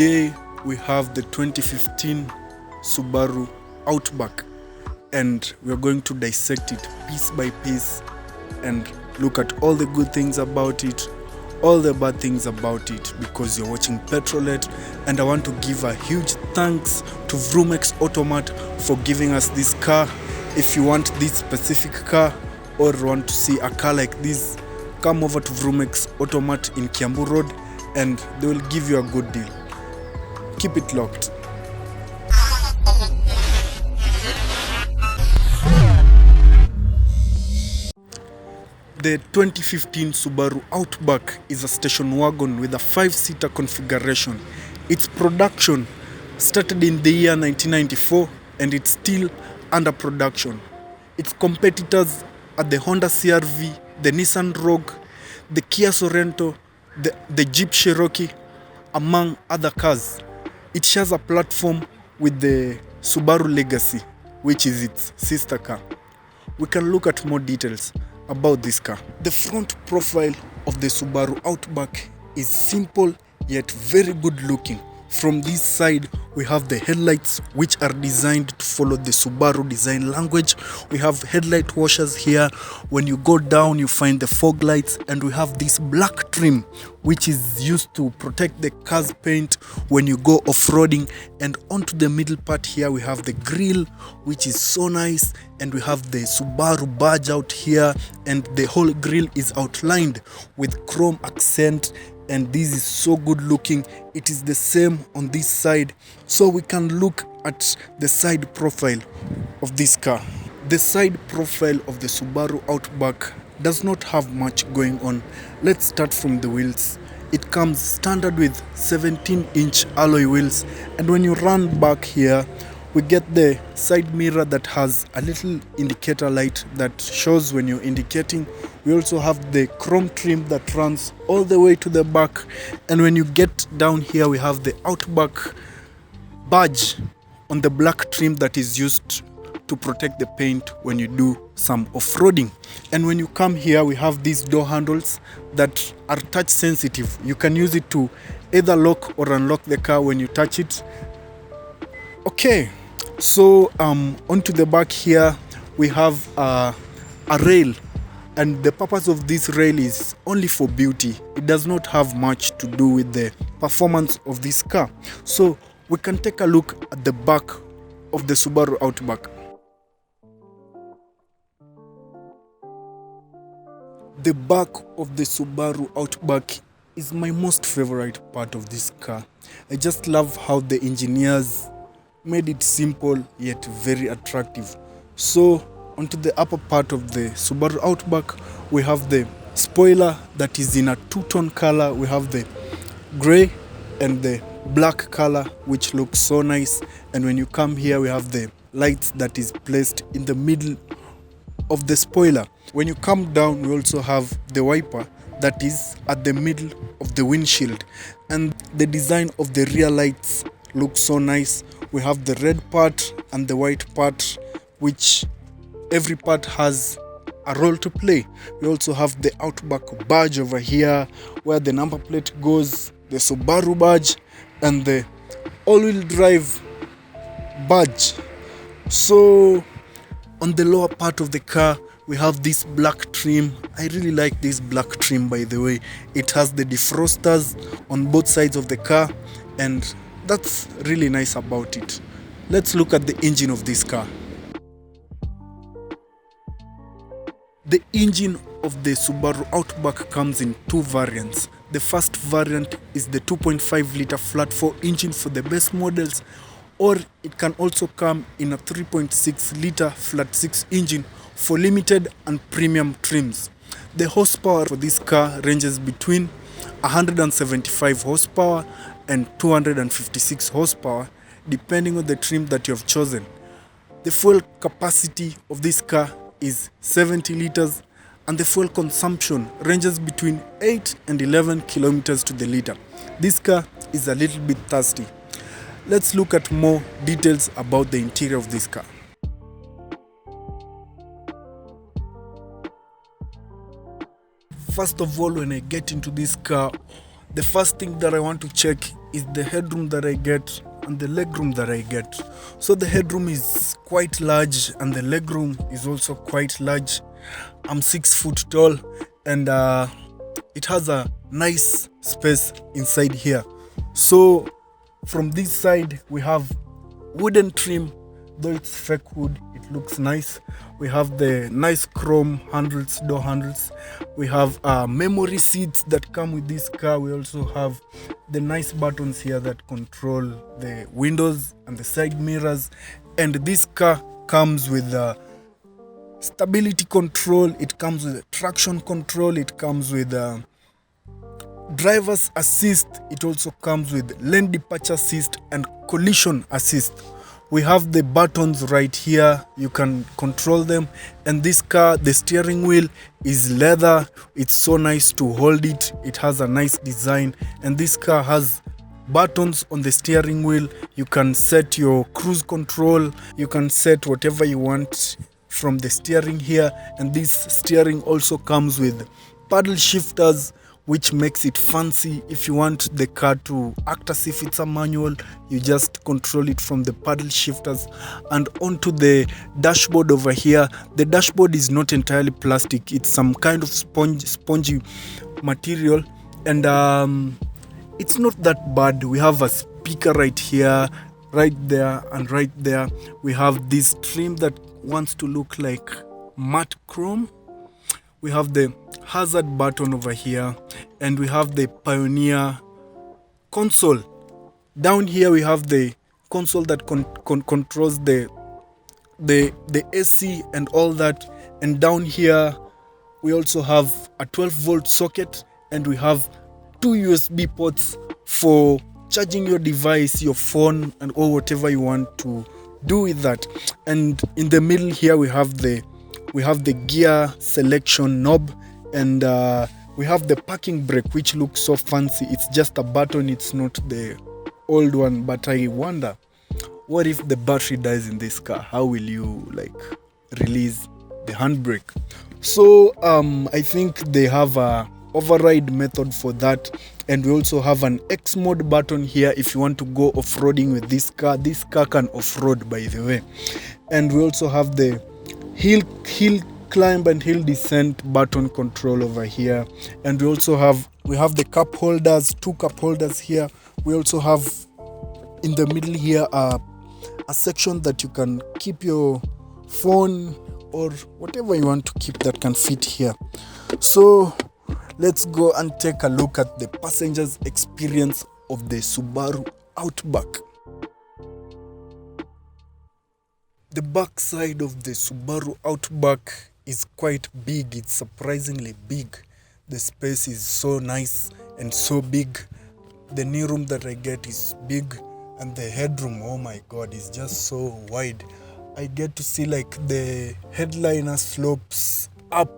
Today we have the 2015 Subaru Outback, and we're going to dissect it piece by piece and look at all the good things about it, all the bad things about it, because you're watching Petrolhead. And I want to give a huge thanks to Vroomx Automat for giving us this car. If you want this specific car or want to see a car like this, come over to Vroomx Automat in Kiambu Road and they will give you a good deal. Keep it locked. The 2015 Subaru Outback is a station wagon with a 5-seater configuration. Its production started in the year 1994 and it's still under production. Its competitors are the Honda CR-V, the Nissan Rogue, the Kia Sorento, the Jeep Cherokee, among other cars. It shares a platform with the Subaru Legacy, which is its sister car. We can look at more details about this car. The front profile of the Subaru Outback is simple yet very good looking. From this side we have the headlights, which are designed to follow the Subaru design language. We have headlight washers here. When you go down you find the fog lights, and we have this black trim which is used to protect the car's paint when you go off-roading. And onto the middle part here we have the grille, which is so nice, and we have the Subaru badge out here, and the whole grille is outlined with chrome accent, and this is so good looking. It is the same on this side. So we can look at the side profile of this car. The side profile of the Subaru Outback does not have much going on. Let's start from the wheels. It comes standard with 17-inch alloy wheels, and when you run back here we get the side mirror that has a little indicator light that shows when you're indicating. We also have the chrome trim that runs all the way to the back, and when you get down here we have the Outback badge on the black trim that is used to protect the paint when you do some off-roading. And when you come here we have these door handles that are touch sensitive. You can use it to either lock or unlock the car when you touch it. Okay, so onto the back here we have a rail, and the purpose of this rail is only for beauty. It does not have much to do with the performance of this car. So we can take a look at the back of the Subaru Outback. The back of the Subaru Outback is my most favorite part of this car. I just love how the engineers made it simple yet very attractive. So onto the upper part of the Subaru Outback we have the spoiler that is in a two-tone color. We have the gray and the black color, which looks so nice. And when you come here we have the lights that is placed in the middle of the spoiler. When you come down we also have the wiper that is at the middle of the windshield, and the design of the rear lights looks so nice. We have the red part and the white part, which every part has a role to play. We also have the Outback badge over here where the number plate goes, the Subaru badge, and the all-wheel drive badge. So on the lower part of the car we have this black trim. I really like this black trim, by the way. It has the defrosters on both sides of the car, and that's really nice about it. Let's look at the engine of this car. The engine of the Subaru Outback comes in two variants. The first variant is the 2.5 liter flat 4 engine for the base models, or it can also come in a 3.6 liter flat 6 engine for limited and premium trims. The horsepower for this car ranges between 175 horsepower and 256 horsepower, depending on the trim that you have chosen. The fuel capacity of this car is 70 liters, and the fuel consumption ranges between 8 and 11 kilometers to the liter. This car is a little bit thirsty. Let's look at more details about the interior of this car. First of all, when I get into this car, the first thing that I want to check is the headroom that I get and the legroom that I get. So the headroom is quite large and the legroom is also quite large. I'm 6 foot tall, and it has a nice space inside here. So from this side we have wooden trim, though it's fake wood, it looks nice. We have the nice chrome handles, door handles. We have memory seats that come with this car. We also have the nice buttons here that control the windows and the side mirrors. And this car comes with stability control, it comes with traction control, it comes with driver's assist, it also comes with lane departure assist and collision assist. We have the buttons right here, you can control them. And this car, the steering wheel is leather, it's so nice to hold it, it has a nice design. And this car has buttons on the steering wheel. You can set your cruise control, you can set whatever you want from the steering here. And this steering also comes with paddle shifters, which makes it fancy. If you want the car to act as if it's a manual, you just control it from the paddle shifters. And onto the dashboard over here, the dashboard is not entirely plastic, it's some kind of spongy material, and it's not that bad. We have a speaker right here, right there, and right there. We have this trim that wants to look like matte chrome. We have the hazard button over here, and we have the Pioneer console. Down here we have the console that controls the AC and all that. And down here we also have a 12-volt socket, and we have 2 USB ports for charging your device, your phone, and or whatever you want to do with that. And in the middle here we have the gear selection knob, and we have the parking brake, which looks so fancy. It's just a button, it's not the old one. But I wonder, what if the battery dies in this car? How will you release the handbrake? So I think they have a override method for that. And we also have an X mode button here if you want to go off-roading with this car. This car can off-road, by the way. And we also have the hill climb and hill descent button control over here. And we also have the cup holders, 2 cup holders here. We also have in the middle here a section that you can keep your phone or whatever you want to keep that can fit here. So let's go and take a look at the passenger's experience of the Subaru Outback. The back side of the Subaru Outback is quite big. It's surprisingly big. The space is so nice and so big. The knee room that I get is big, and the headroom, oh my god, is just so wide. I get to see the headliner slopes up.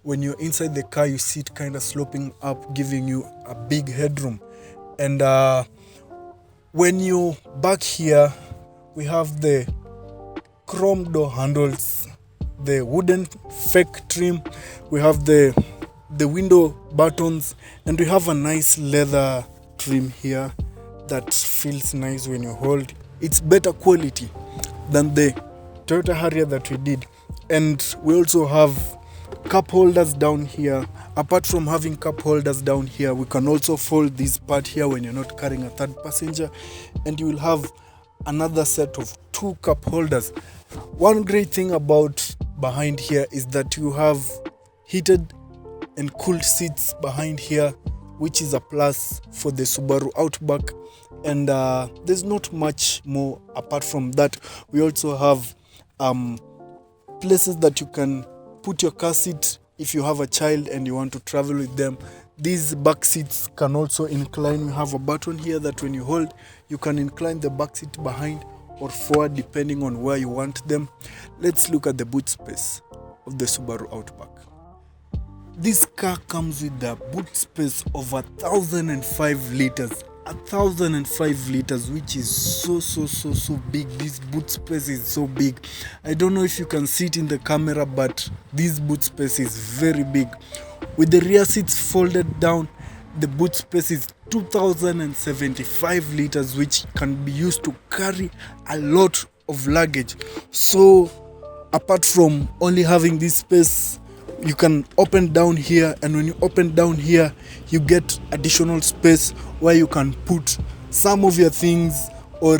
When you're inside the car, you see it kind of sloping up, giving you a big headroom. And when you back here, we have the chrome door handles, the wooden fake trim, we have the window buttons, and we have a nice leather trim here that feels nice when you hold. It's better quality than the Toyota Harrier that we did. And we also have cup holders down here. Apart from having cup holders down here, we can also fold this part here when you're not carrying a third passenger, and you will have another set of 2 cup holders. One great thing about behind here is that you have heated and cooled seats behind here, which is a plus for the Subaru Outback. And there's not much more apart from that. We also have places that you can put your car seat if you have a child and you want to travel with them. These back seats can also incline. We have a button here that when you hold, you can incline the back seat behind or forward depending on where you want them. Let's look at the boot space of the Subaru Outback. This car comes with a boot space of 1,005 liters. 1,005 liters, which is so big. This boot space is so big. I don't know if you can see it in the camera, but this boot space is very big. With the rear seats folded down, the boot space is 2075 liters, which can be used to carry a lot of luggage. So apart from only having this space, you can open down here, and when you open down here, you get additional space where you can put some of your things or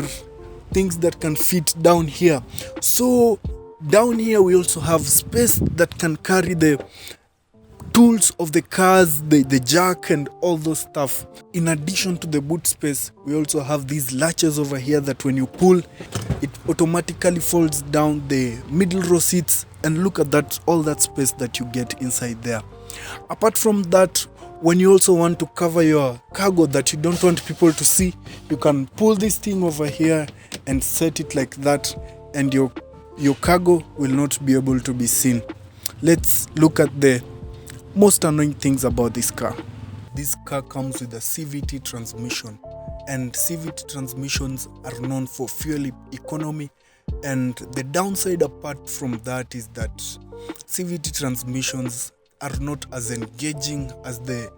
things that can fit down here. So down here we also have space that can carry the tools of the cars, the jack and all those stuff. In addition to the boot space, we also have these latches over here that when you pull, it automatically folds down the middle row seats, and look at that, all that space that you get inside there. Apart from that, when you also want to cover your cargo that you don't want people to see, you can pull this thing over here and set it like that, and your cargo will not be able to be seen. Let's look at the most annoying things about this car. This car comes with a CVT transmission, and CVT transmissions are known for fuel economy, and the downside apart from that is that CVT transmissions are not as engaging as the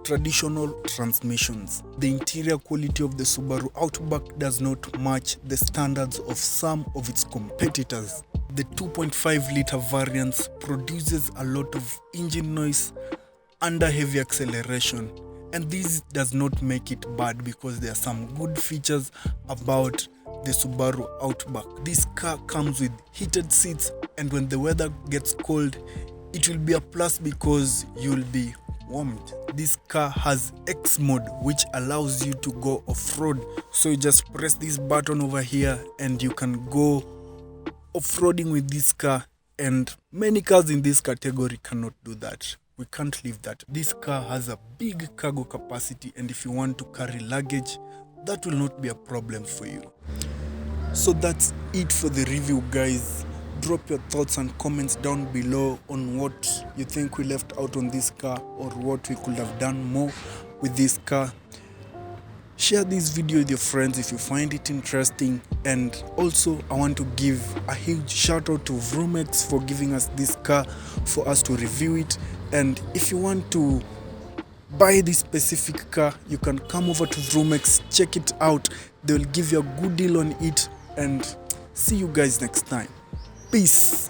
traditional transmissions. The interior quality of the Subaru Outback does not match the standards of some of its competitors. The 2.5 liter variant produces a lot of engine noise under heavy acceleration, and this does not make it bad because there are some good features about the Subaru Outback. This car comes with heated seats, and when the weather gets cold, it will be a plus because you'll be warmed. This car has X mode, which allows you to go off-road. So you just press this button over here and you can go off-roading with this car, and many cars in this category cannot do that. We can't leave that. This car has a big cargo capacity, and if you want to carry luggage, that will not be a problem for you. So that's it for the review, guys. Drop your thoughts and comments down below on what you think we left out on this car, or what we could have done more with this car. Share this video with your friends if you find it interesting, and also I want to give a huge shout out to Vroomx for giving us this car for us to review it. And if you want to buy this specific car, you can come over to Vroomx, check it out. They will give you a good deal on it, and see you guys next time. Peace.